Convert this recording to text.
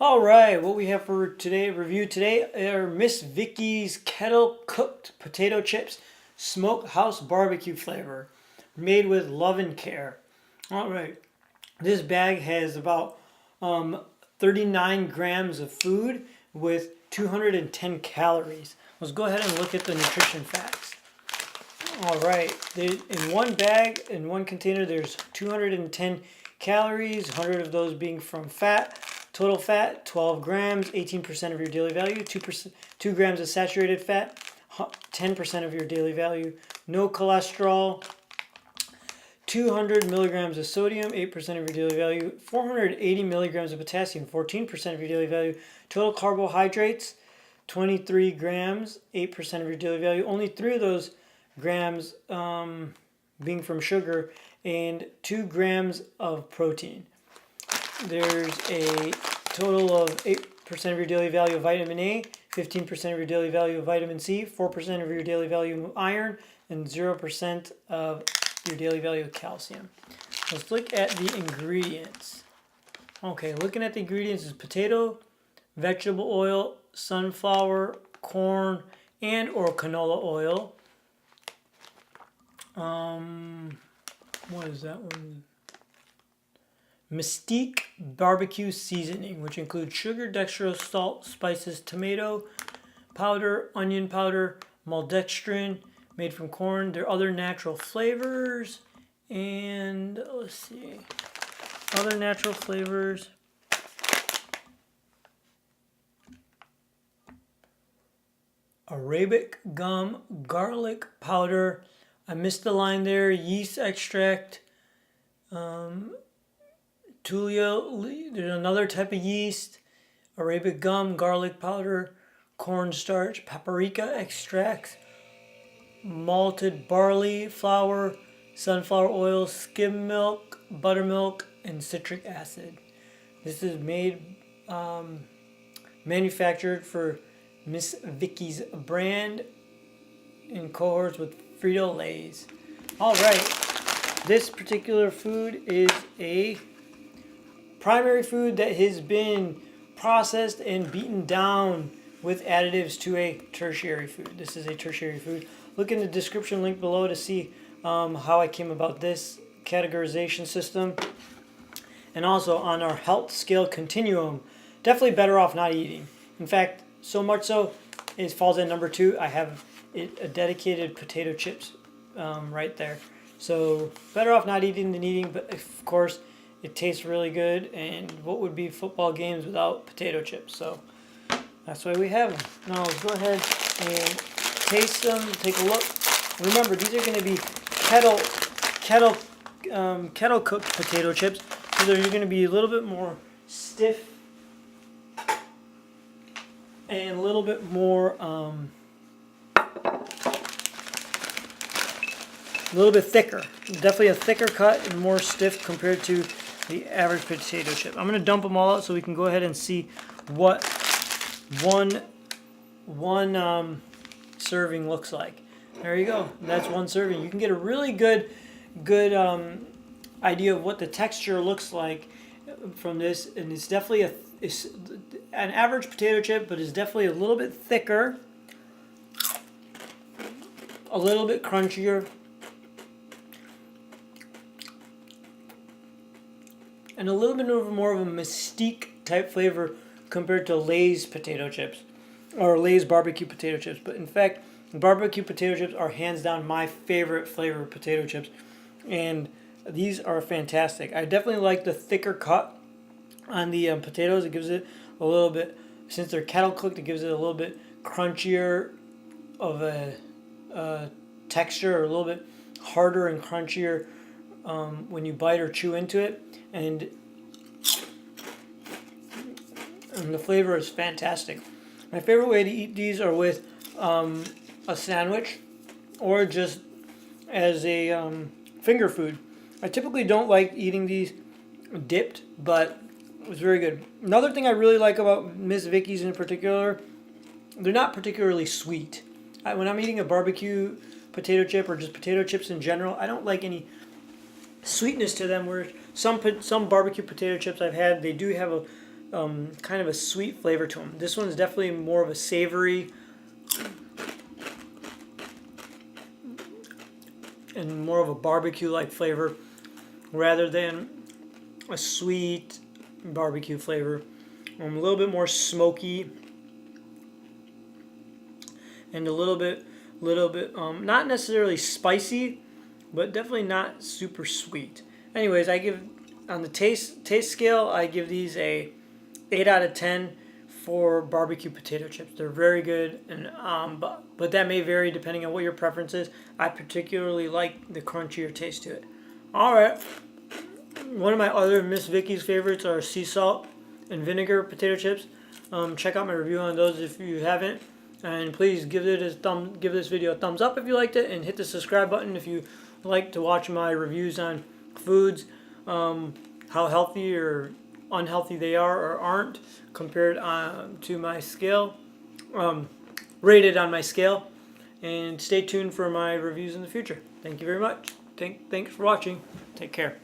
All right, what we have for today review today are Miss Vickie's kettle cooked potato chips, smokehouse barbecue flavor, made with love and care. All right, this bag has about 39 grams of food with 210 calories. Let's go ahead and look at the nutrition facts. All right, in one bag, in one container, there's 210 calories, 100 of those being from fat. Total fat, 12 grams, 18% of your daily value, 2 grams of saturated fat, 10% of your daily value. No cholesterol, 200 milligrams of sodium, 8% of your daily value, 480 milligrams of potassium, 14% of your daily value. Total carbohydrates, 23 grams, 8% of your daily value. Only 3 of those grams being from sugar, and 2 grams of protein. There's a total of 8% of your daily value of vitamin A, 15% of your daily value of vitamin C, 4% of your daily value of iron, and 0% of your daily value of calcium. Let's look at the ingredients. Okay, looking at the ingredients is potato, vegetable oil, sunflower, corn, and or canola oil. What is that one? Mystique barbecue seasoning, which includes sugar, dextrose, salt, spices, tomato powder, onion powder, maltodextrin, made from corn. There are other natural flavors, and let's see, other natural flavors. Arabic gum, garlic powder. I missed the line there. Yeast extract, Tulia. There's another type of yeast. Arabic gum, garlic powder, cornstarch, paprika extracts, malted barley flour, sunflower oil, skim milk, buttermilk, and citric acid. This is manufactured for Miss Vickie's brand in cohorts with Frito-Lays. All right, this particular food is a primary food that has been processed and beaten down with additives to a tertiary food. This is a tertiary food. Look in the description link below to see how I came about this categorization system. And also on our health scale continuum, definitely better off not eating. In fact, so much so, it falls at number 2. I have a dedicated potato chips right there. So better off not eating than eating, but of course it tastes really good, and what would be football games without potato chips? So that's why we have them. Now let's go ahead and taste them, take a look. Remember, these are going to be kettle cooked potato chips, so they're going to be a little bit more stiff and a little bit more a little bit thicker. Definitely a thicker cut and more stiff compared to the average potato chip. I'm going to dump them all out so we can go ahead and see what one serving looks like. There you go. That's one serving. You can get a really good idea of what the texture looks like from this, and it's definitely an average potato chip, but it's definitely a little bit thicker, a little bit crunchier, and a little bit more of a Mystique type flavor compared to Lay's potato chips or Lay's barbecue potato chips. But in fact, barbecue potato chips are hands down my favorite flavor of potato chips, and these are fantastic. I definitely like the thicker cut on the potatoes. It gives it a little bit, since they're kettle cooked, it gives it a little bit crunchier of a texture, or a little bit harder and crunchier when you bite or chew into it, and the flavor is fantastic. My favorite way to eat these are with a sandwich, or just as a finger food. I typically don't like eating these dipped, but it was very good. Another thing I really like about Miss Vickie's in particular, they're not particularly sweet. When I'm eating a barbecue potato chip, or just potato chips in general, I don't like any sweetness to them. Where some barbecue potato chips I've had, they do have kind of a sweet flavor to them. This one's definitely more of a savory and more of a barbecue-like flavor rather than a sweet barbecue flavor. A little bit more smoky and a little bit, not necessarily spicy, but definitely not super sweet. Anyways, I give, on the taste scale, I give these a 8 out of 10 for barbecue potato chips. They're very good, and but that may vary depending on what your preference is. I particularly like the crunchier taste to it. All right, one of my other Miss Vickie's favorites are sea salt and vinegar potato chips. Check out my review on those if you haven't, and please give this video a thumbs up if you liked it, and hit the subscribe button if you like to watch my reviews on foods, how healthy or unhealthy they are or aren't compared to my scale, rated on my scale. And stay tuned for my reviews in the future. Thank you very much. Thanks for watching. Take care.